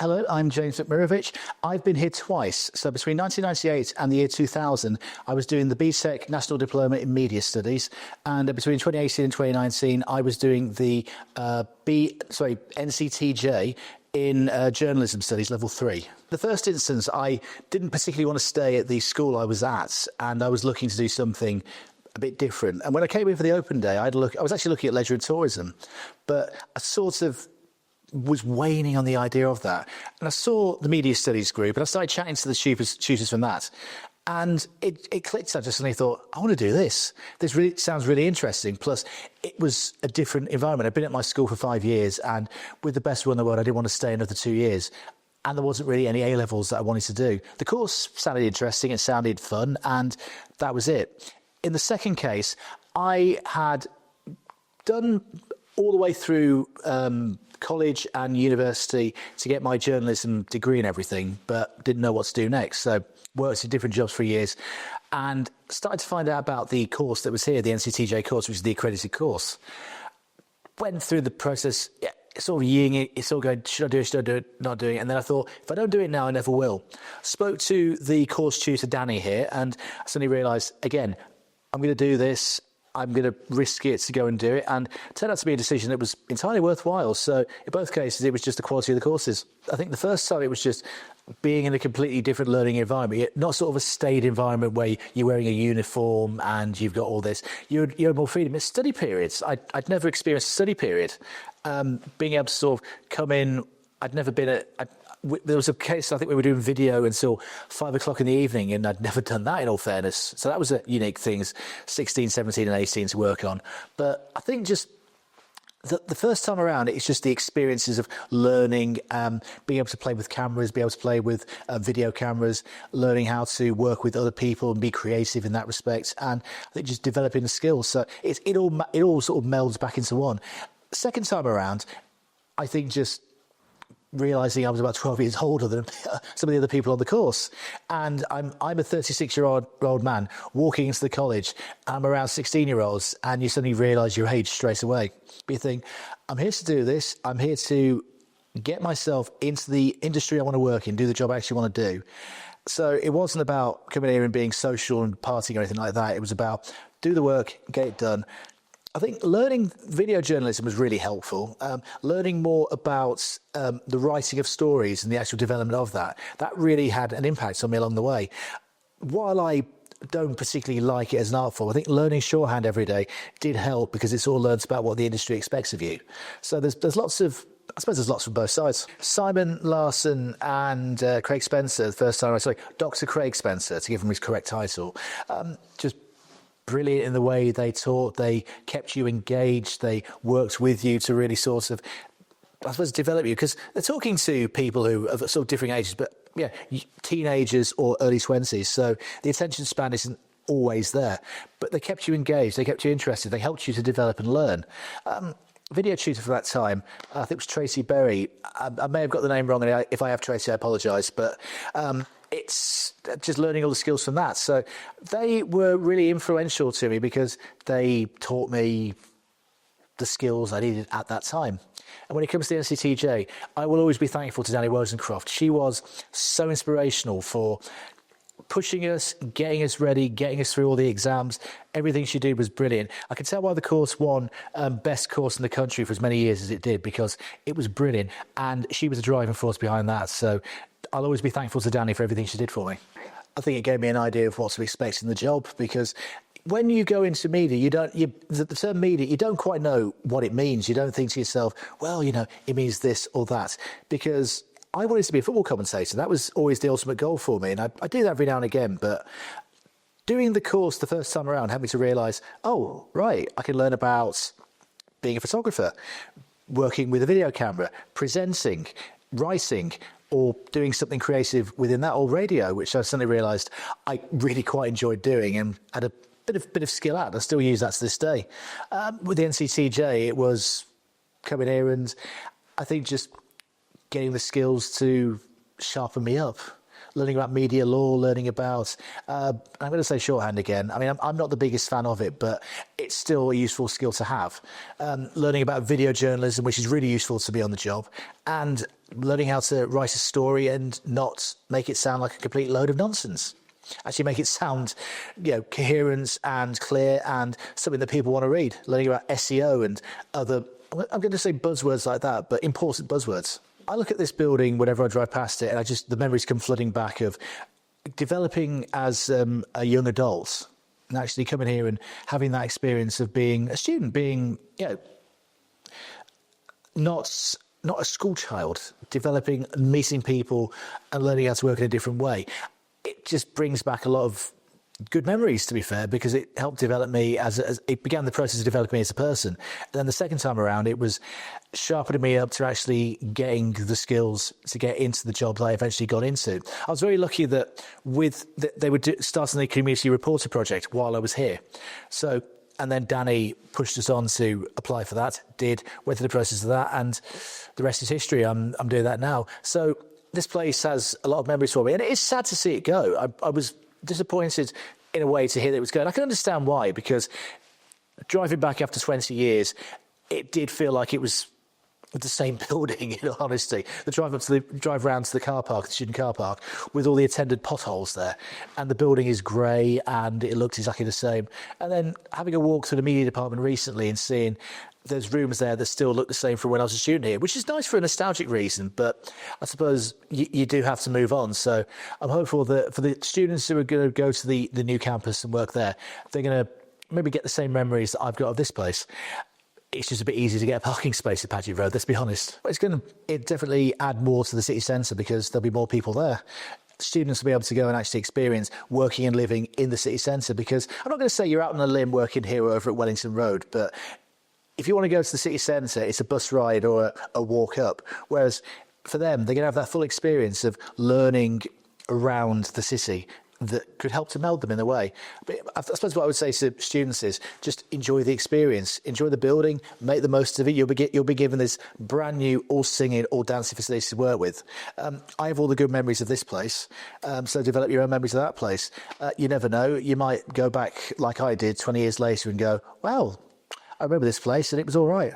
Hello, I'm James Vukmirovic. I've been here twice. So between 1998 and the year 2000, I was doing the BTEC National Diploma in Media Studies. And between 2018 and 2019, I was doing the NCTJ in Journalism Studies Level 3. The first instance, I didn't particularly want to stay at the school I was at, and I was looking to do something a bit different. And when I came in for the open day, I was actually looking at leisure and tourism, but I sort of was waning on the idea of that. And I saw the media studies group and I started chatting to the tutors from that. And it clicked. I just suddenly thought, I want to do this. This really sounds really interesting. Plus, it was a different environment. I've been at my school for 5 years, and with the best one in the world, I didn't want to stay another 2 years. And there wasn't really any A-levels that I wanted to do. The course sounded interesting, it sounded fun, and that was it. In the second case, I had done all the way through college and university to get my journalism degree and everything, but didn't know what to do next. So worked in different jobs for years and started to find out about the course that was here, the NCTJ course, which is the accredited course. Went through the process, sort of yeing it, it's all going, should I do it, should I do it, not doing it? And then I thought, if I don't do it now, I never will. Spoke to the course tutor, Danny, here, and I suddenly realised, again, I'm going to do this. I'm going to risk it to go and do it. And it turned out to be a decision that was entirely worthwhile. So in both cases, it was just the quality of the courses. I think the first time it was just being in a completely different learning environment, not sort of a staid environment where you're wearing a uniform and you've got all this. You had more freedom. It's study periods. I'd never experienced a study period. Being able to sort of come in, I'd never been there was a case, I think we were doing video until 5 o'clock in the evening, and I'd never done that, in all fairness. So that was a unique thing, 16, 17 and 18 to work on. But I think just the first time around, it's just the experiences of learning, being able to play with cameras, be able to play with video cameras, learning how to work with other people and be creative in that respect. And I think just developing the skills. So it all sort of melds back into one. Second time around, I think just realising I was about 12 years older than some of the other people on the course. And I'm a 36-year-old man walking into the college. I'm around 16-year-olds, and you suddenly realise your age straight away. But you think, I'm here to do this. I'm here to get myself into the industry I want to work in, do the job I actually want to do. So it wasn't about coming here and being social and partying or anything like that. It was about do the work, get it done. I think learning video journalism was really helpful. Learning more about the writing of stories and the actual development of that really had an impact on me along the way. While I don't particularly like it as an art form, I think learning shorthand every day did help because it's all learned about what the industry expects of you. So there's lots of, I suppose there's lots from both sides. Simon Larson and Craig Spencer, the first time Dr. Craig Spencer, to give him his correct title, just brilliant in the way they taught, they kept you engaged, they worked with you to really sort of, I suppose, develop you, because they're talking to people who are sort of different ages, but yeah, teenagers or early 20s, so the attention span isn't always there, but they kept you engaged, they kept you interested, they helped you to develop and learn. Video tutor for that time, I think it was Tracy Berry. I may have got the name wrong, and if I have, Tracy, I apologise, but it's just learning all the skills from that. So they were really influential to me because they taught me the skills I needed at that time. And when it comes to the NCTJ, I will always be thankful to Danny Wozencroft. She was so inspirational for pushing us, getting us ready, getting us through all the exams. Everything she did was brilliant. I can tell why the course won best course in the country for as many years as it did, because it was brilliant. And she was a driving force behind that. So I'll always be thankful to Danny for everything she did for me. I think it gave me an idea of what to expect in the job, because when you go into media, the term media, you don't quite know what it means. You don't think to yourself, well, it means this or that, because I wanted to be a football commentator. That was always the ultimate goal for me. And I do that every now and again, but doing the course the first time around helped me to realise, oh, right, I can learn about being a photographer, working with a video camera, presenting, writing, or doing something creative within that, or radio, which I suddenly realised I really quite enjoyed doing and had a bit of skill at. I still use that to this day. With the NCTJ, it was coming here and I think just getting the skills to sharpen me up. learning about media law, learning about, I'm going to say shorthand again. I mean, I'm not the biggest fan of it, but it's still a useful skill to have. Learning about video journalism, which is really useful to be on the job, and learning how to write a story and not make it sound like a complete load of nonsense. Actually make it sound, coherent and clear and something that people want to read. Learning about SEO and other, I'm going to say buzzwords like that, but important buzzwords. I look at this building whenever I drive past it, and the memories come flooding back of developing as a young adult and actually coming here and having that experience of being a student, being, not a school child, developing, meeting people and learning how to work in a different way. It just brings back a lot of good memories, to be fair, because it helped develop me as it began the process of developing me as a person. And then the second time around, it was sharpening me up to actually getting the skills to get into the job that I eventually got into. I was very lucky that they were starting the community reporter project while I was here. And then Danny pushed us on to apply for that, went through the process of that, and the rest is history. I'm doing that now. So this place has a lot of memories for me, and it is sad to see it go. I was disappointed in a way to hear that it was going. I can understand why, because driving back after 20 years, it did feel like it was the same building, in all honesty. The drive round to the car park, the student car park, with all the attendant potholes there, and the building is grey and it looks exactly the same. And then having a walk through the media department recently and seeing there's rooms there that still look the same from when I was a student here, which is nice for a nostalgic reason, but I suppose you do have to move on. So I'm hopeful that for the students who are going to go to the new campus and work there, they're going to maybe get the same memories that I've got of this place. It's just a bit easier to get a parking space at Paget Road, let's be honest. It's going to definitely add more to the city centre because there'll be more people there. Students will be able to go and actually experience working and living in the city centre, because I'm not going to say you're out on a limb working here or over at Wellington Road, but if you want to go to the city centre, it's a bus ride or a walk up. Whereas for them, they're going to have that full experience of learning around the city that could help to meld them in a way. But I suppose what I would say to students is just enjoy the experience, enjoy the building, make the most of it. You'll be given this brand new, all singing, all dancing facilities to work with. I have all the good memories of this place, so develop your own memories of that place. You never know, you might go back like I did 20 years later and go, well, I remember this place and it was all right.